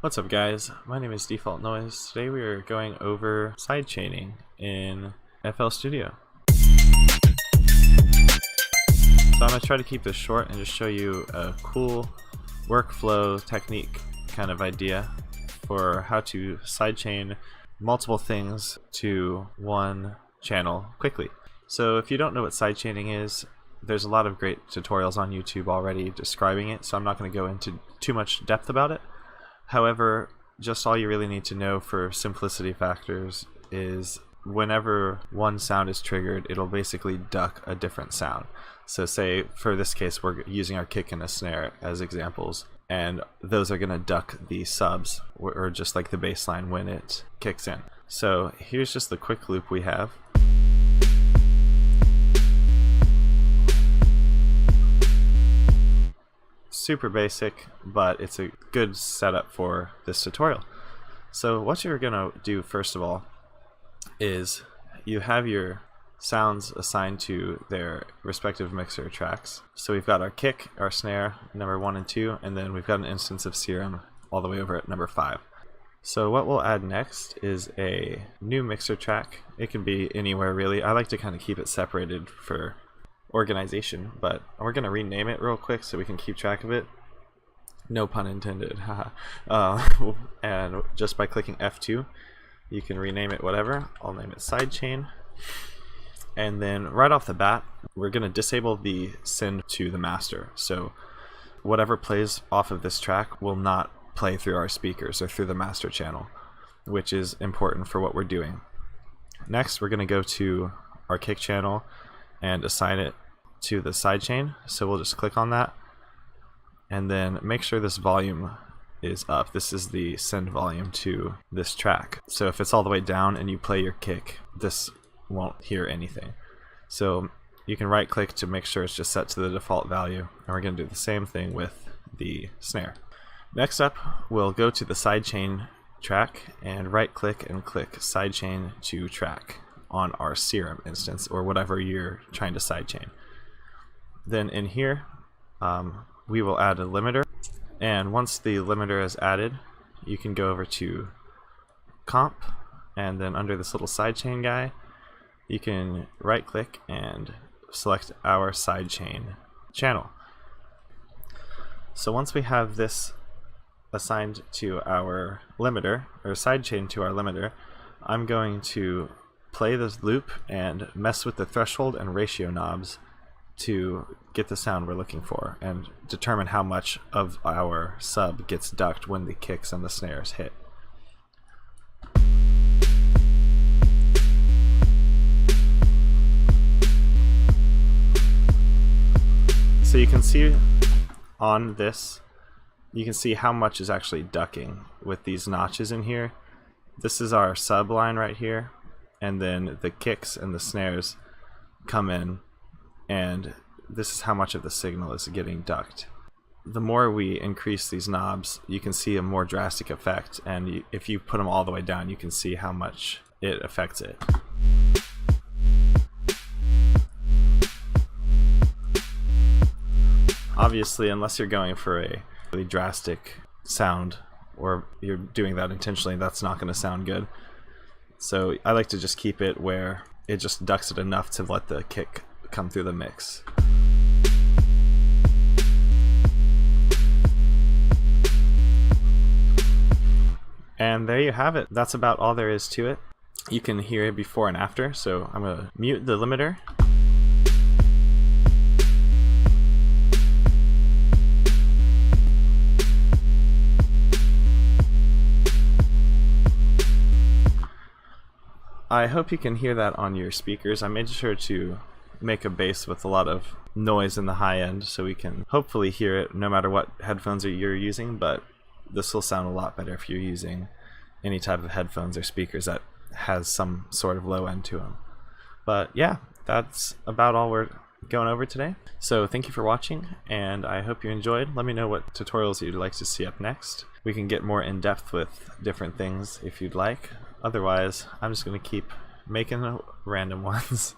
What's up guys, my name is Default Noise. Today we are going over sidechaining in FL Studio. So I'm going to try to keep this short and just show you a cool workflow technique kind of idea for how to sidechain multiple things to one channel quickly. So if you don't know what sidechaining is, there's a lot of great tutorials on YouTube already describing it, so I'm not going to go into too much depth about it. However, just all you really need to know for simplicity factors is whenever one sound is triggered, it'll basically duck a different sound. So say for this case we're using our kick and a snare as examples, and those are going to duck the subs or just like the bass line when it kicks in. So here's just the quick loop we have. Super basic, but it's a good setup for this tutorial. So what you're gonna do first of all is you have your sounds assigned to their respective mixer tracks. So we've got our kick, our snare, number 1 and 2, and then we've got an instance of Serum all the way over at number 5. So what we'll add next is a new mixer track. It can be anywhere really. I like to kind of keep it separated for organization, but we're going to rename it real quick so we can keep track of it. No pun intended. And just by clicking F2 you can rename it whatever. I'll name it sidechain, and then right off the bat we're going to disable the send to the master, so whatever plays off of this track will not play through our speakers or through the master channel, which is important for what we're doing. Next we're going to go to our kick channel and assign it to the sidechain, so we'll just click on that and then make sure this volume is up. This is the send volume to this track, so if it's all the way down and you play your kick, this won't hear anything. So you can right click to make sure it's just set to the default value, and we're going to do the same thing with the snare. Next up we'll go to the sidechain track and right click and click sidechain to track on our Serum instance or whatever you're trying to sidechain. Then in here we will add a limiter, and once the limiter is added you can go over to comp, and then under this little sidechain guy you can right click and select our sidechain channel. So once we have this assigned to our limiter, or sidechain to our limiter, I'm going to play this loop and mess with the threshold and ratio knobs to get the sound we're looking for and determine how much of our sub gets ducked when the kicks and the snares hit. So you can see on this, you can see how much is actually ducking with these notches in here. This is our sub line right here, and then the kicks and the snares come in, and this is how much of the signal is getting ducked. The more we increase these knobs, you can see a more drastic effect, and if you put them all the way down you can see how much it affects it. Obviously, unless you're going for a really drastic sound or you're doing that intentionally, that's not going to sound good. So I like to just keep it where it just ducks it enough to let the kick come through the mix. And there you have it. That's about all there is to it. You can hear it before and after, so I'm going to mute the limiter. I hope you can hear that on your speakers. I made sure to make a bass with a lot of noise in the high end so we can hopefully hear it no matter what headphones you're using, but this will sound a lot better if you're using any type of headphones or speakers that has some sort of low end to them. But yeah, that's about all we're going over today. So thank you for watching, and I hope you enjoyed. Let me know what tutorials you'd like to see up next. We can get more in depth with different things if you'd like. Otherwise, I'm just going to keep making random ones.